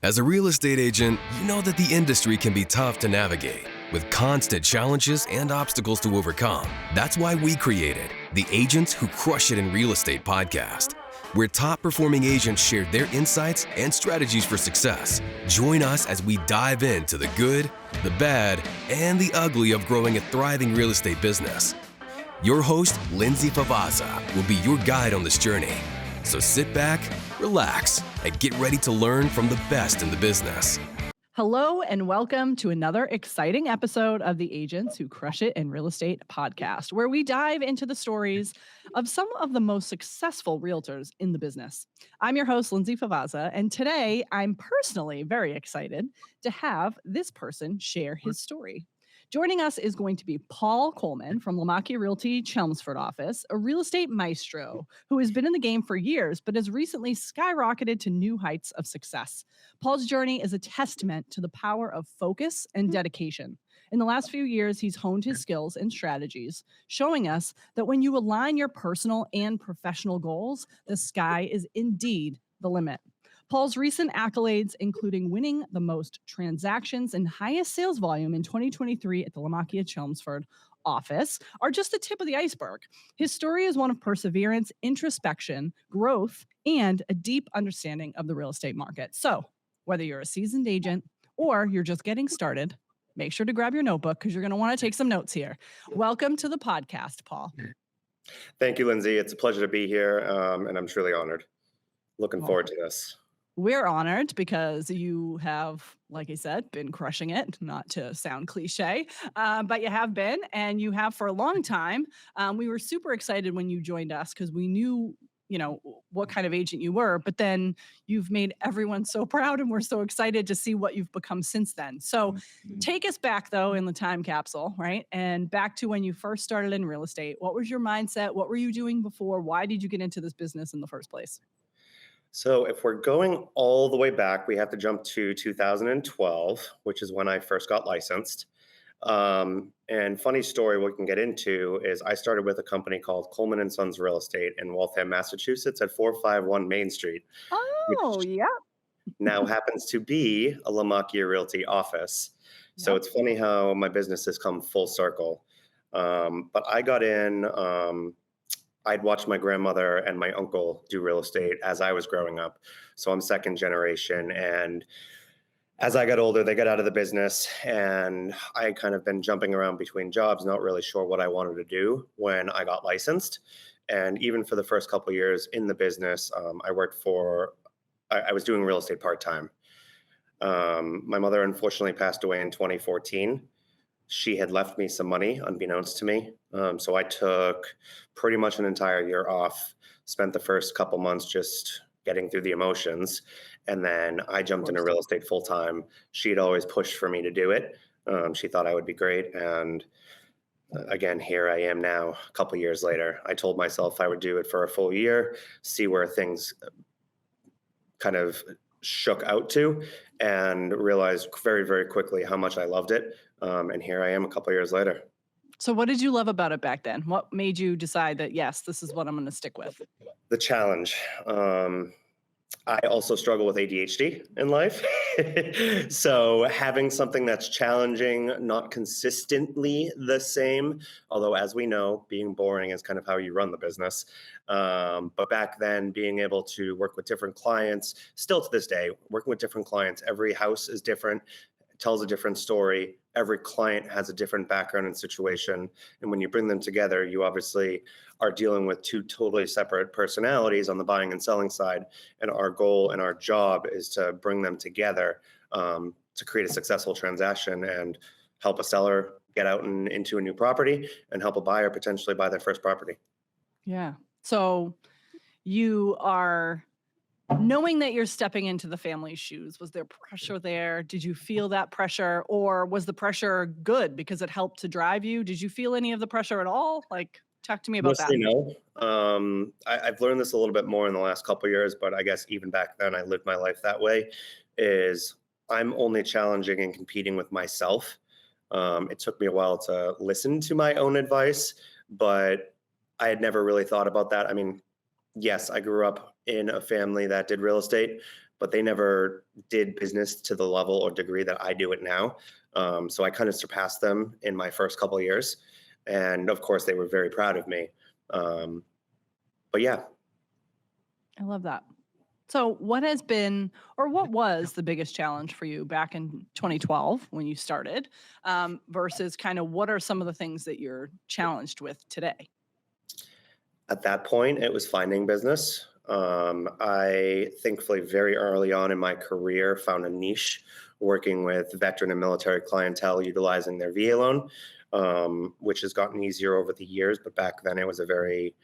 As a real estate agent, you know that the industry can be tough to navigate, with constant challenges and obstacles to overcome. That's why we created the Agents Who Crush It in Real Estate podcast, where top-performing agents share their insights and strategies for success. Join us as we dive into the good, the bad, and the ugly of growing a thriving real estate business. Your host, Lindsay Favazza, will be your guide on this journey. So sit back, relax, and get ready to learn from the best in the business. Hello and welcome to another exciting episode of the Agents Who Crush It in Real Estate podcast, where we dive into the stories of some of the most successful realtors in the business. I'm your host, Lindsay Favazza, and today I'm personally very excited to have this person share his story. Joining us is going to be Paul Coleman from Lamaki Realty Chelmsford office, a real estate maestro who has been in the game for years, but has recently skyrocketed to new heights of success. Paul's journey is a testament to the power of focus and dedication. In the last few years, he's honed his skills and strategies, showing us that when you align your personal and professional goals, the sky is indeed the limit. Paul's recent accolades, including winning the most transactions and highest sales volume in 2023 at the Lamaki Chelmsford office, are just the tip of the iceberg. His story is one of perseverance, introspection, growth, and a deep understanding of the real estate market. So, whether you're a seasoned agent or you're just getting started, make sure to grab your notebook because you're going to want to take some notes here. Welcome to the podcast, Paul. Thank you, Lindsay. It's a pleasure to be here, and I'm truly honored. Looking forward to this. We're honored because you have, like I said, been crushing it, not to sound cliche, but you have been, and you have for a long time. We were super excited when you joined us because we knew, what kind of agent you were, but then you've made everyone so proud, and we're so excited to see what you've become since then. So take us back, though, in the time capsule, right? And back to when you first started in real estate. What was your mindset? What were you doing before? Why did you get into this business in the first place? So if we're going all the way back, we have to jump to 2012, which is when I first got licensed. And funny story we can get into is I started with a company called Coleman and Sons Real Estate in Waltham, Massachusetts at 451 Main Street. Oh, yeah. Now happens to be a Lamaki Realty office. So It's funny how my business has come full circle. But I got in... I'd watched my grandmother and my uncle do real estate as I was growing up. So I'm second generation. And as I got older, they got out of the business, and I had kind of been jumping around between jobs, not really sure what I wanted to do when I got licensed. And even for the first couple of years in the business, I was doing real estate part-time. My mother unfortunately passed away in 2014. She had left me some money unbeknownst to me. So I took pretty much an entire year off, spent the first couple months just getting through the emotions. And then I jumped into real estate full time. She'd always pushed for me to do it. She thought I would be great. And again, here I am now, a couple years later. I told myself I would do it for a full year, see where things kind of shook out to, and realized very, very quickly how much I loved it. And here I am a couple of years later. So what did you love about it back then? What made you decide that, yes, this is what I'm going to stick with? The challenge. I also struggle with ADHD in life. So having something that's challenging, not consistently the same, although as we know, being boring is kind of how you run the business. But back then, being able to work with different clients, still to this day, working with different clients, every house is different, tells a different story. Every client has a different background and situation. And when you bring them together, you obviously are dealing with two totally separate personalities on the buying and selling side. And our goal and our job is to bring them together to create a successful transaction and help a seller get out and into a new property, and help a buyer potentially buy their first property. Yeah. So you are knowing that you're stepping into the family's shoes. Was there pressure there? Did you feel that pressure, or was the pressure good because it helped to drive you? Did you feel any of the pressure at all? Like, talk to me about Mostly that. no. I've learned this a little bit more in the last couple of years, but I guess even back then I lived my life that way. Is I'm only challenging and competing with myself. It took me a while to listen to my own advice, but I had never really thought about that. I mean, yes, I grew up in a family that did real estate, but they never did business to the level or degree that I do it now. So I kind of surpassed them in my first couple of years. And of course, they were very proud of me. But yeah. I love that. So what has been, or what was the biggest challenge for you back in 2012 when you started, versus kind of what are some of the things that you're challenged with today? At that point, it was finding business. I thankfully very early on in my career found a niche working with veteran and military clientele utilizing their VA loan, which has gotten easier over the years. But back then, it was a very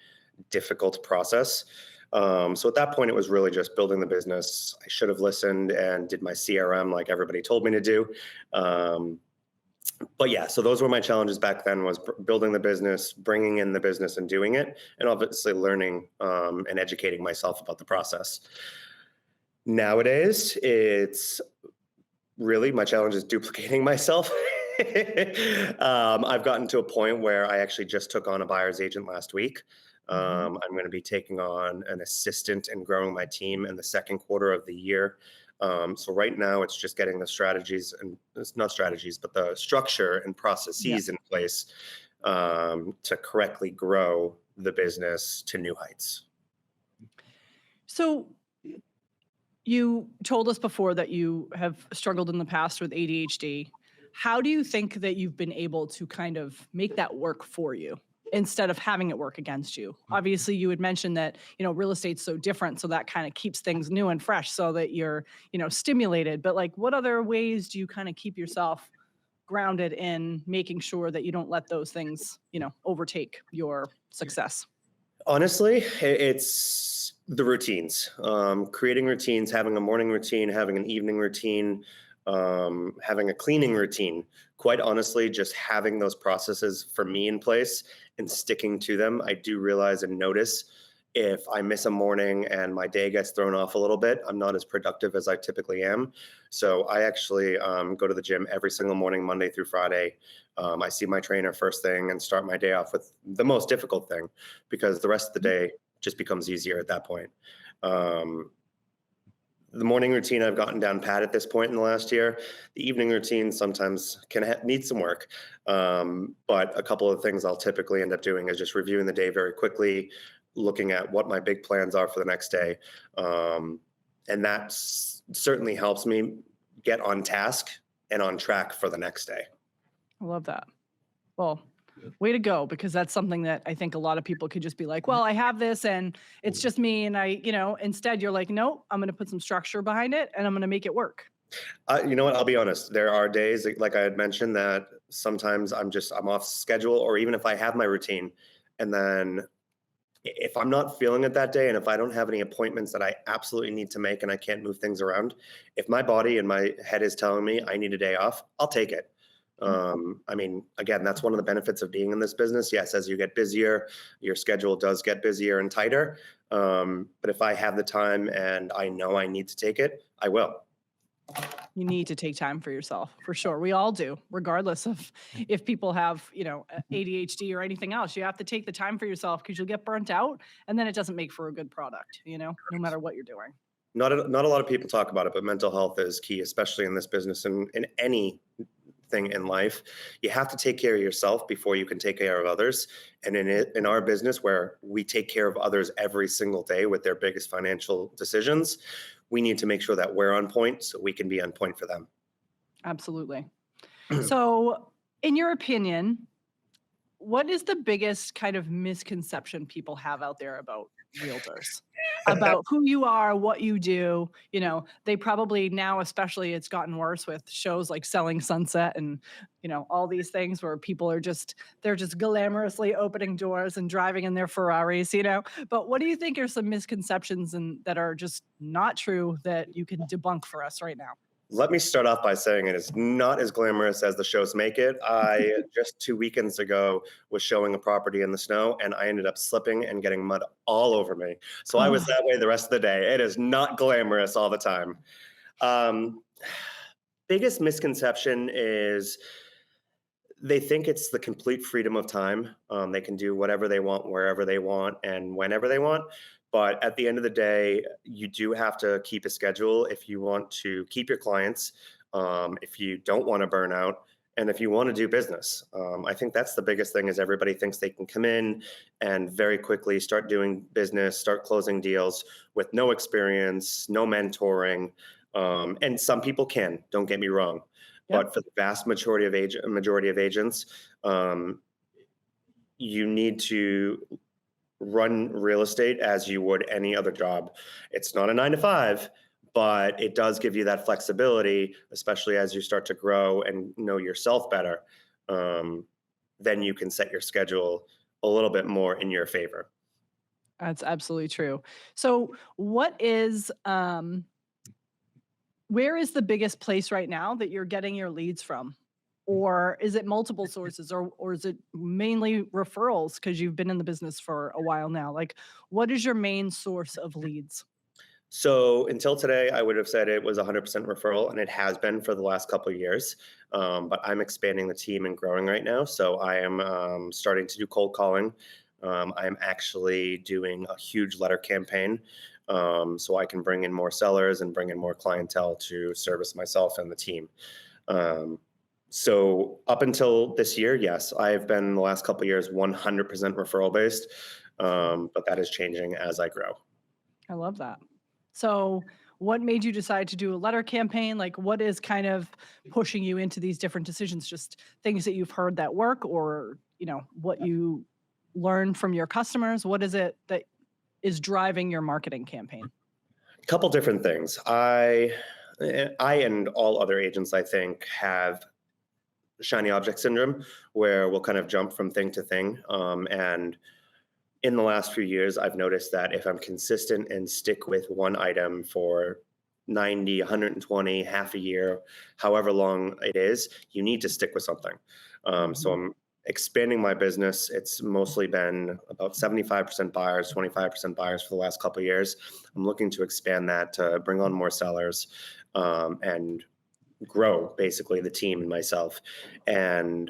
difficult process. So at that point, it was really just building the business. I should have listened and did my CRM like everybody told me to do. But yeah, so those were my challenges back then, was building the business, bringing in the business and doing it, and obviously learning and educating myself about the process. Nowadays, it's really my challenge is duplicating myself. I've gotten to a point where I actually just took on a buyer's agent last week. I'm going to be taking on an assistant and growing my team in the second quarter of the year. So right now it's just getting the strategies, and it's not strategies, but the structure and processes in place to correctly grow the business to new heights. So you told us before that you have struggled in the past with ADHD. How do you think that you've been able to kind of make that work for you instead of having it work against you? Obviously, you had mentioned that, real estate's so different. So that kind of keeps things new and fresh so that you're, stimulated. But like, what other ways do you kind of keep yourself grounded in making sure that you don't let those things, overtake your success? Honestly, it's the routines, creating routines, having a morning routine, having an evening routine, having a cleaning routine. Quite honestly, just having those processes for me in place and sticking to them. I do realize and notice if I miss a morning and my day gets thrown off a little bit, I'm not as productive as I typically am. So I actually go to the gym every single morning, Monday through Friday. I see my trainer first thing and start my day off with the most difficult thing, because the rest of the day just becomes easier at that point. The morning routine I've gotten down pat at this point in the last year. The evening routine sometimes can need some work. But a couple of things I'll typically end up doing is just reviewing the day very quickly, looking at what my big plans are for the next day. And that certainly helps me get on task and on track for the next day. I love that. Well, way to go, because that's something that I think a lot of people could just be like, well, I have this and it's just me. And instead you're like, no, I'm going to put some structure behind it and I'm going to make it work. You know what? I'll be honest. There are days, like I had mentioned, that sometimes I'm off schedule, or even if I have my routine, and then if I'm not feeling it that day, and if I don't have any appointments that I absolutely need to make and I can't move things around, if my body and my head is telling me I need a day off, I'll take it. Again, that's one of the benefits of being in this business. Yes, as you get busier, your schedule does get busier and tighter. But if I have the time and I know I need to take it, I will. You need to take time for yourself, for sure. We all do, regardless of if people have, ADHD or anything else. You have to take the time for yourself, because you'll get burnt out and then it doesn't make for a good product, no matter what you're doing. Not a lot of people talk about it, but mental health is key, especially in this business and in any thing in life. You have to take care of yourself before you can take care of others. And in our business, where we take care of others every single day with their biggest financial decisions, we need to make sure that we're on point so we can be on point for them. Absolutely. So, in your opinion, what is the biggest kind of misconception people have out there about realtors? About who you are, what you do? They probably now, especially, it's gotten worse with shows like Selling Sunset and, all these things where people are they're just glamorously opening doors and driving in their Ferraris, But what do you think are some misconceptions that are just not true that you can debunk for us right now? Let me start off by saying it is not as glamorous as the shows make it. I just 2 weekends ago was showing a property in the snow, and I ended up slipping and getting mud all over me. So I was that way the rest of the day. It is not glamorous all the time. Biggest misconception is they think it's the complete freedom of time. They can do whatever they want, wherever they want, and whenever they want. But at the end of the day, you do have to keep a schedule if you want to keep your clients, if you don't want to burn out, and if you want to do business. I think that's the biggest thing is everybody thinks they can come in and very quickly start doing business, start closing deals with no experience, no mentoring. And some people can, don't get me wrong. Yep. But for the vast majority of agents, you need to run real estate as you would any other job. It's not a 9 to 5, but it does give you that flexibility, especially as you start to grow and know yourself better. Then you can set your schedule a little bit more in your favor. That's absolutely true. So what is where is the biggest place right now that you're getting your leads from? Or is it multiple sources, or is it mainly referrals because you've been in the business for a while now? Like, what is your main source of leads? So until today, I would have said it was 100% referral, and it has been for the last couple of years. But I'm expanding the team and growing right now. So I am starting to do cold calling. I'm actually doing a huge letter campaign, so I can bring in more sellers and bring in more clientele to service myself and the team. So up until this year, yes, I've been the last couple of years 100% referral based, but that is changing as I grow. I love that. So what made you decide to do a letter campaign? Like, what is kind of pushing you into these different decisions? Just things that you've heard that work, or, what you learn from your customers? What is it that is driving your marketing campaign? A couple different things. I and all other agents, I think, have shiny object syndrome, where we'll kind of jump from thing to thing. And in the last few years, I've noticed that if I'm consistent and stick with one item for 90, 120, half a year, however long it is, you need to stick with something. So I'm expanding my business. It's mostly been about 75% buyers, 25% buyers for the last couple of years. I'm looking to expand that to bring on more sellers, and grow basically the team and myself. And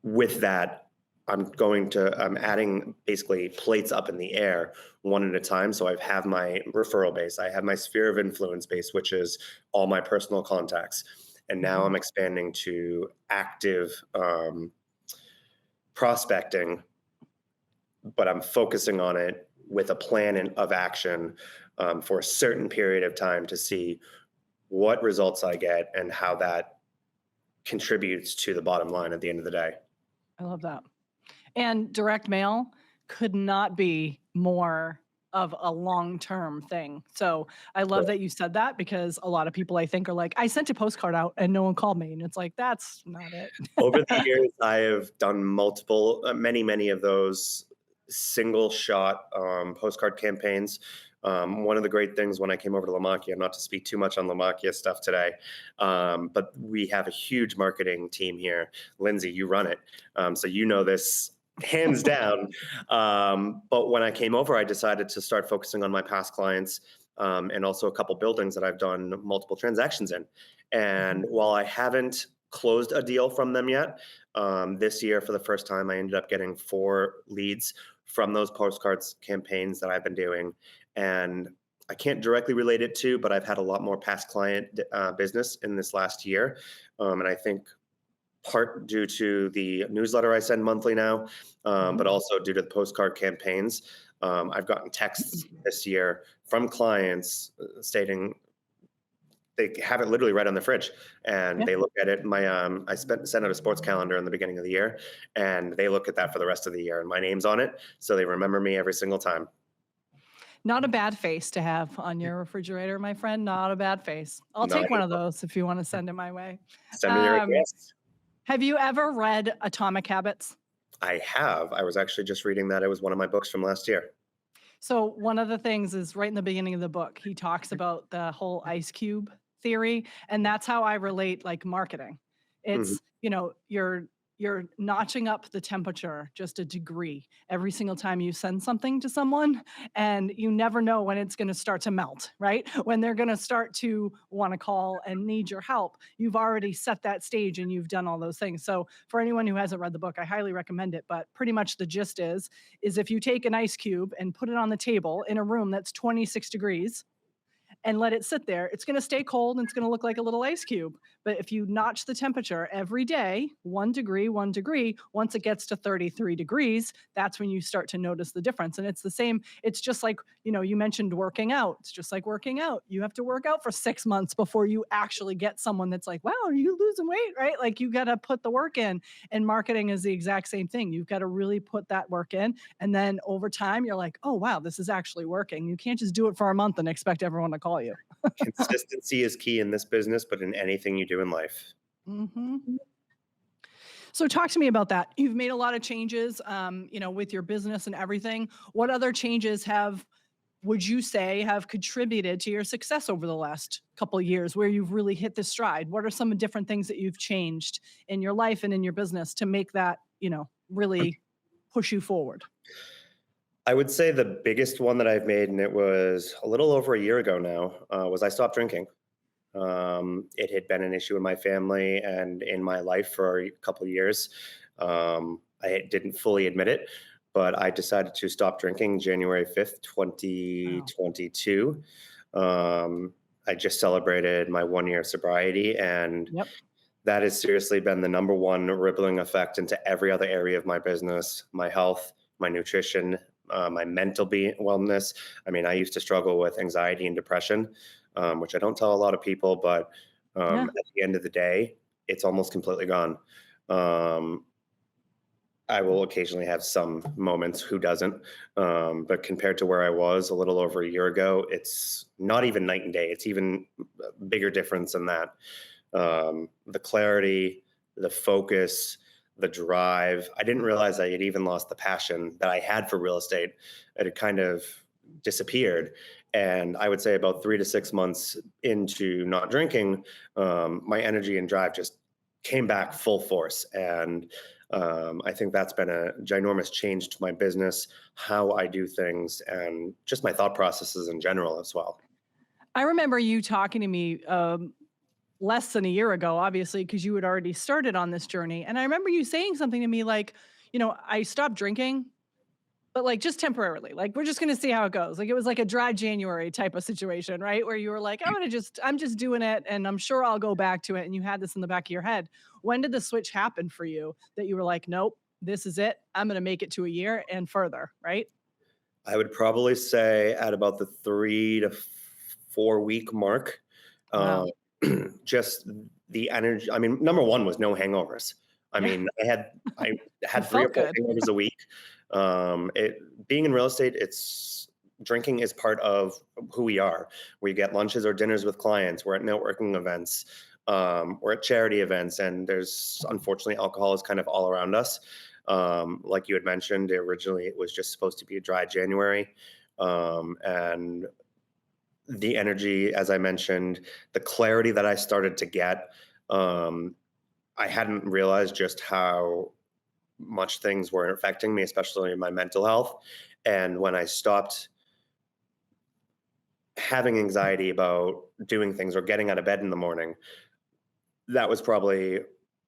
with that, I'm adding basically plates up in the air one at a time. So I have my referral base, I have my sphere of influence base, which is all my personal contacts. And now I'm expanding to active prospecting, but I'm focusing on it with a plan of action for a certain period of time to see what results I get and how that contributes to the bottom line at the end of the day. I love that. And direct mail could not be more of a long-term thing. So I love that you said that, because a lot of people, I think, are like, I sent a postcard out and no one called me. And it's like, that's not it. Over the years, I have done many of those single shot postcard campaigns. One of the great things when I came over to Lamakia, not to speak too much on Lamakia stuff today, but we have a huge marketing team here. Lindsay, you run it. So you know this hands down. But when I came over, I decided to start focusing on my past clients, and also a couple buildings that I've done multiple transactions in. And while I haven't closed a deal from them yet, this year for the first time, I ended up getting 4 leads from those postcards campaigns that I've been doing. And I can't directly relate it to, but I've had a lot more past client business in this last year. And I think part due to the newsletter I send monthly now, but also due to the postcard campaigns. I've gotten texts this year from clients stating they have it literally right on the fridge, and they look at it. I sent out a sports calendar in the beginning of the year, and they look at that for the rest of the year, and my name's on it, so they remember me every single time. Not a bad face to have on your refrigerator, my friend. Not a bad face. I'll take one of those if you want to send it my way. Send me your request. Have you ever read Atomic Habits? I have. I was actually just reading that. It was one of my books from last year. So one of the things is right in the beginning of the book, he talks about the whole ice cube theory. And that's how I relate like marketing. It's, you're notching up the temperature just a degree every single time you send something to someone, and you never know when it's going to start to melt, right? When they're going to start to want to call and need your help. You've already set that stage and you've done all those things. So for anyone who hasn't read the book, I highly recommend it. But pretty much the gist is if you take an ice cube and put it on the table in a room that's 26 degrees, and let it sit there, it's going to stay cold and it's going to look like a little ice cube. But if you notch the temperature every day, 1 degree, once it gets to 33 degrees, that's when you start to notice the difference. And it's the same. It's just like, you mentioned working out. It's just like working out. You have to work out for 6 months before you actually get someone that's like, wow, are you losing weight? Right? Like you got to put the work in, and marketing is the exact same thing. You've got to really put that work in. And then over time, you're like, oh, wow, this is actually working. You can't just do it for a month and expect everyone to call you. Consistency is key in this business, but in anything you do in life. Mm-hmm. So talk to me about that. You've made a lot of changes, with your business and everything. What other changes would you say have contributed to your success over the last couple of years where you've really hit the stride? What are some different things that you've changed in your life and in your business to make that, really push you forward? I would say the biggest one that I've made, and it was a little over a year ago now, was I stopped drinking. It had been an issue in my family and in my life for a couple of years. I didn't fully admit it, but I decided to stop drinking January 5th, 2022. I just celebrated my 1 year of sobriety, and Yep. that has seriously been the number one rippling effect into every other area of my business, my health, my nutrition, my mental wellness. I mean, I used to struggle with anxiety and depression, which I don't tell a lot of people, but Yeah. at the end of the day, it's almost completely gone. I will occasionally have some moments, who doesn't? But compared to where I was a little over a year ago, it's not even night and day. It's even a bigger difference than that. The clarity, the focus, the drive. I didn't realize I had even lost the passion that I had for real estate. It had kind of disappeared. And I would say about 3 to 6 months into not drinking, my energy and drive just came back full force. And I think that's been a ginormous change to my business, how I do things, and just my thought processes in general as well. I remember you talking to me less than a year ago, obviously, because you had already started on this journey. And I remember you saying something to me like, I stopped drinking, but like just temporarily, like we're just going to see how it goes. Like it was like a dry January type of situation, right? Where you were like, I'm just doing it and I'm sure I'll go back to it. And you had this in the back of your head. When did the switch happen for you that you were like, nope, this is it. I'm going to make it to a year and further, right? I would probably say at about the 3 to 4 week mark. Wow. Just the energy. I mean, number one was no hangovers. I Yeah. mean, I had It 3 or felt 4 good. hangovers a week. Being in real estate, drinking is part of who we are. We get lunches or dinners with clients. We're at networking events. We're at charity events, and there's unfortunately alcohol is kind of all around us. Like you had mentioned, originally it was just supposed to be a dry January, and the energy, as I mentioned, the clarity that I started to get, I hadn't realized just how much things were affecting me, especially in my mental health. And when I stopped having anxiety about doing things or getting out of bed in the morning, that was probably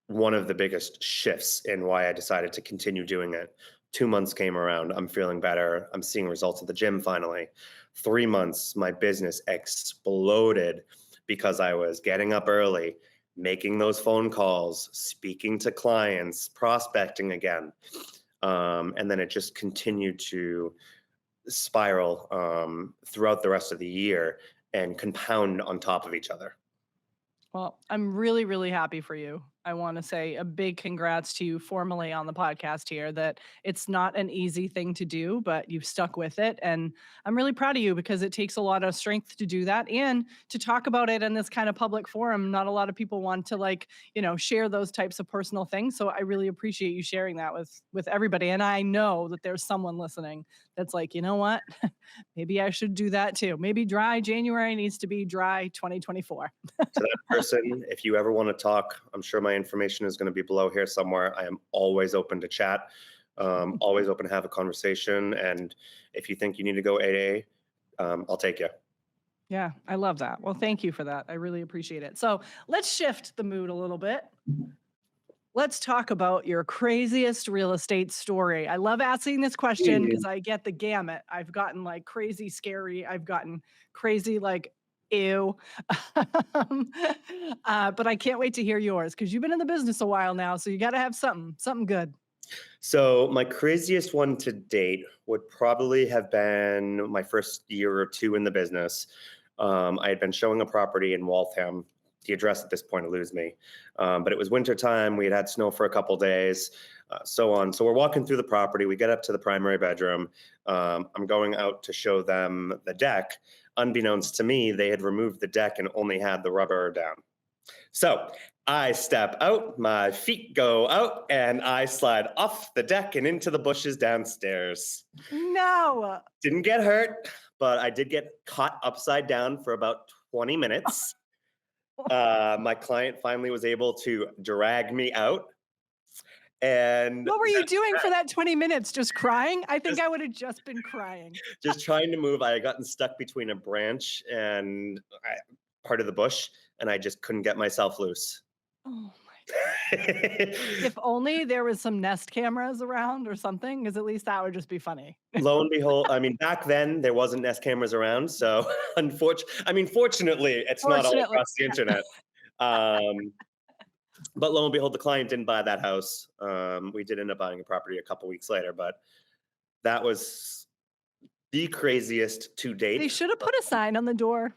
one of the biggest shifts in why I decided to continue doing it. 2 months came around. I'm feeling better. I'm seeing results at the gym finally. 3 months, my business exploded because I was getting up early, making those phone calls, speaking to clients, prospecting again. And then it just continued to spiral throughout the rest of the year and compound on top of each other. Well, I'm really, really happy for you. I want to say a big congrats to you formally on the podcast here that it's not an easy thing to do, but you've stuck with it. And I'm really proud of you because it takes a lot of strength to do that and to talk about it in this kind of public forum. Not a lot of people want to share those types of personal things. So I really appreciate you sharing that with everybody. And I know that there's someone listening that's like, you know what? Maybe I should do that too. Maybe dry January needs to be dry 2024. To that person, if you ever want to talk, I'm sure my My information is going to be below here somewhere. I am always open to chat, always open to have a conversation. And if you think you need to go AA, I'll take you. Yeah, I love that. Well, thank you for that. I really appreciate it. So let's shift the mood a little bit. Let's talk about your craziest real estate story. I love asking this question because I get the gamut. I've gotten like crazy scary. I've gotten crazy like ew. But I can't wait to hear yours because you've been in the business a while now. So you got to have something good. So my craziest one to date would probably have been my first year or two in the business. I had been showing a property in Waltham. The address at this point eludes me, but it was wintertime. We had snow for a couple days, so on. So we're walking through the property. We get up to the primary bedroom. I'm going out to show them the deck. Unbeknownst to me, they had removed the deck and only had the rubber down. So I step out, my feet go out, and I slide off the deck and into the bushes downstairs. No. Didn't get hurt, but I did get caught upside down for about 20 minutes. My client finally was able to drag me out. And what were you doing for that 20 minutes? Just crying? I think I would have just been crying. Just trying to move. I had gotten stuck between a branch and part of the bush, and I just couldn't get myself loose. Oh my God. If only there was some Nest cameras around or something, because at least that would just be funny. Lo and behold, I mean, back then there wasn't Nest cameras around, so fortunately, it's not all across the internet. But lo and behold, the client didn't buy that house. We did end up buying a property a couple weeks later, but that was the craziest to date. They should have put a sign on the door,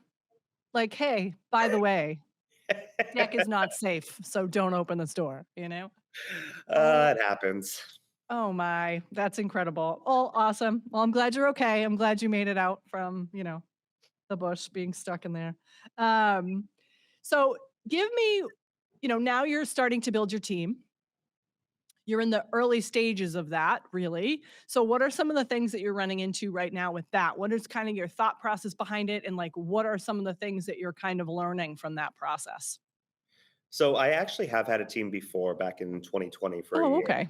like, "Hey, by the way, deck is not safe, so don't open this door." You know? It happens. Oh my, that's incredible. Oh, awesome. Well, I'm glad you're okay. I'm glad you made it out from, the bush being stuck in there. So give me, now you're starting to build your team. You're in the early stages of that, really. So what are some of the things that you're running into right now with that? What is kind of your thought process behind it? And like, what are some of the things that you're kind of learning from that process? So I actually have had a team before back in 2020 for a year. Okay.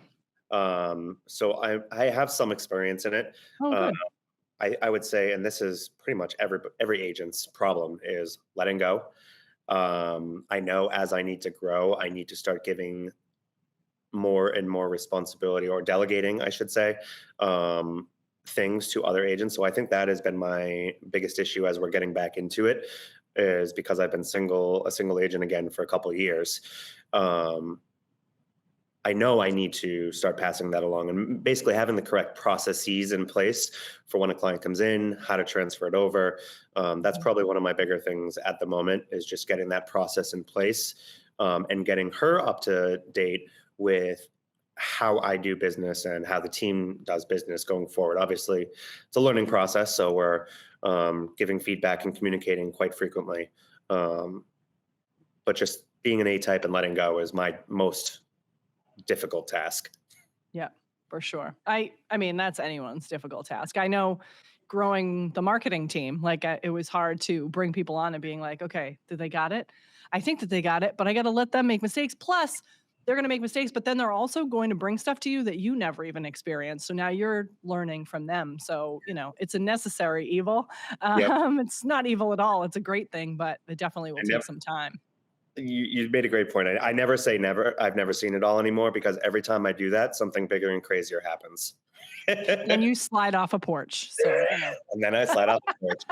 So I have some experience in it. Oh, good. I would say, and this is pretty much every agent's problem, is letting go. I know as I need to grow, I need to start giving more and more responsibility, or delegating, I should say, things to other agents. So I think that has been my biggest issue as we're getting back into it, is because I've been a single agent again for a couple of years. I know I need to start passing that along and basically having the correct processes in place for when a client comes in, how to transfer it over. That's probably one of my bigger things at the moment, is just getting that process in place, and getting her up to date with how I do business and how the team does business going forward. Obviously, it's a learning process, so we're giving feedback and communicating quite frequently. But just being an A-type and letting go is my most difficult task. Yeah, for sure. I mean, that's anyone's difficult task. I know growing the marketing team, like it was hard to bring people on and being like, okay, did they got it? I think that they got it, but I got to let them make mistakes. Plus, they're going to make mistakes, but then they're also going to bring stuff to you that you never even experienced. So now you're learning from them. So, it's a necessary evil. Yep. It's not evil at all. It's a great thing, but it definitely will take some time. You made a great point. I never say never. I've never seen it all anymore, because every time I do that, something bigger and crazier happens. Then you slide off a porch. So, And then I slide off the porch.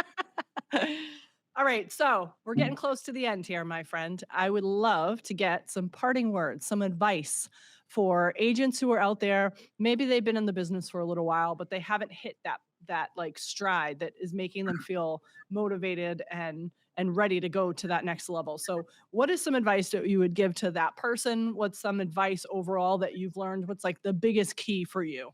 All right, so we're getting close to the end here, my friend. I would love to get some parting words, some advice for agents who are out there. Maybe they've been in the business for a little while, but they haven't hit that like stride that is making them feel motivated and ready to go to that next level. So what is some advice that you would give to that person? What's some advice overall that you've learned? What's like the biggest key for you?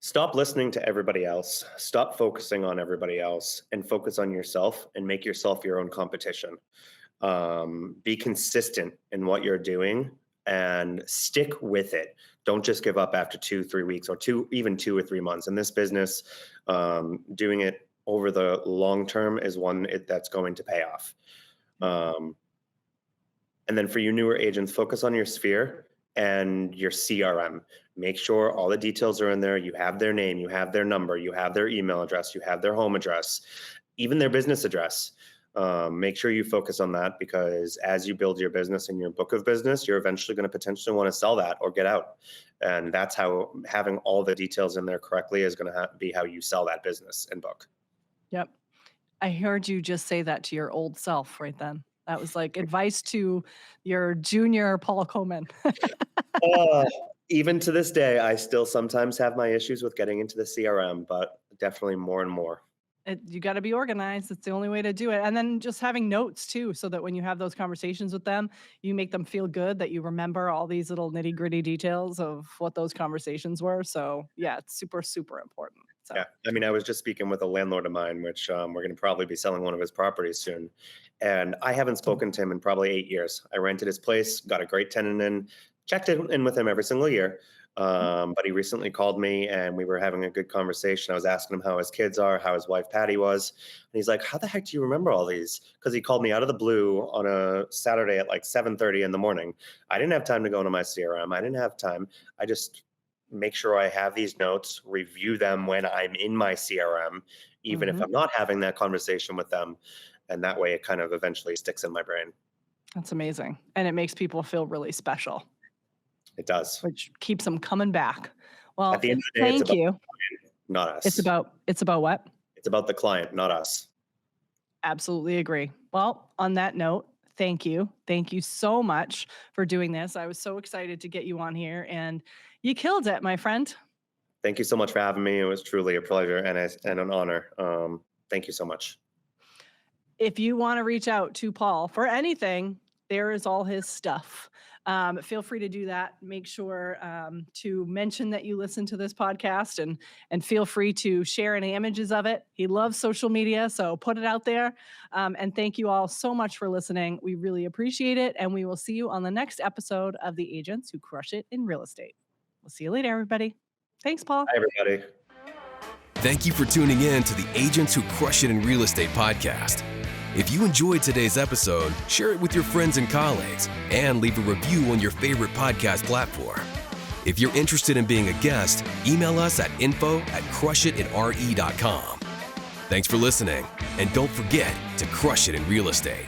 Stop listening to everybody else. Stop focusing on everybody else and focus on yourself, and make yourself your own competition. Be consistent in what you're doing and stick with it. Don't just give up after 2-3 weeks, or even 2 or 3 months. In this business, doing it over the long term is one that's going to pay off. And then for you newer agents, focus on your sphere and your CRM. Make sure all the details are in there. You have their name, you have their number, you have their email address, you have their home address, even their business address. Make sure you focus on that, because as you build your business and your book of business, you're eventually going to potentially want to sell that or get out. And that's how having all the details in there correctly is going to be how you sell that business and book. Yep. I heard you just say that to your old self right then. That was like advice to your junior Paul Coleman. Even to this day, I still sometimes have my issues with getting into the CRM, but definitely more and more. You got to be organized. It's the only way to do it. And then just having notes too, so that when you have those conversations with them, you make them feel good that you remember all these little nitty gritty details of what those conversations were. So yeah, it's super, super important. So. Yeah. I mean, I was just speaking with a landlord of mine, which we're going to probably be selling one of his properties soon. And I haven't spoken to him in probably 8 years. I rented his place, got a great tenant in, checked in with him every single year. But he recently called me and we were having a good conversation. I was asking him how his kids are, how his wife Patty was. And he's like, how the heck do you remember all these? Because he called me out of the blue on a Saturday at like 7:30 in the morning. I didn't have time to go into my CRM. I didn't have time. I just make sure I have these notes, review them when I'm in my CRM, even if I'm not having that conversation with them. And that way it kind of eventually sticks in my brain. That's amazing. And it makes people feel really special. It does. Which keeps them coming back. Well, at the end of the day, thank you. Not us. It's about what? It's about the client, not us. Absolutely agree. Well, on that note, thank you. Thank you so much for doing this. I was so excited to get you on here, and you killed it, my friend. Thank you so much for having me. It was truly a pleasure and an honor. Thank you so much. If you want to reach out to Paul for anything, there is all his stuff. Feel free to do that. Make sure to mention that you listen to this podcast, and feel free to share any images of it. He loves social media, so put it out there. And thank you all so much for listening. We really appreciate it. And we will see you on the next episode of The Agents Who Crush It in Real Estate. We'll see you later, everybody. Thanks, Paul. Hi, everybody. Thank you for tuning in to the Agents Who Crush It in Real Estate podcast. If you enjoyed today's episode, share it with your friends and colleagues, and leave a review on your favorite podcast platform. If you're interested in being a guest, email us at info@crushitinre.com. Thanks for listening, and don't forget to crush it in real estate.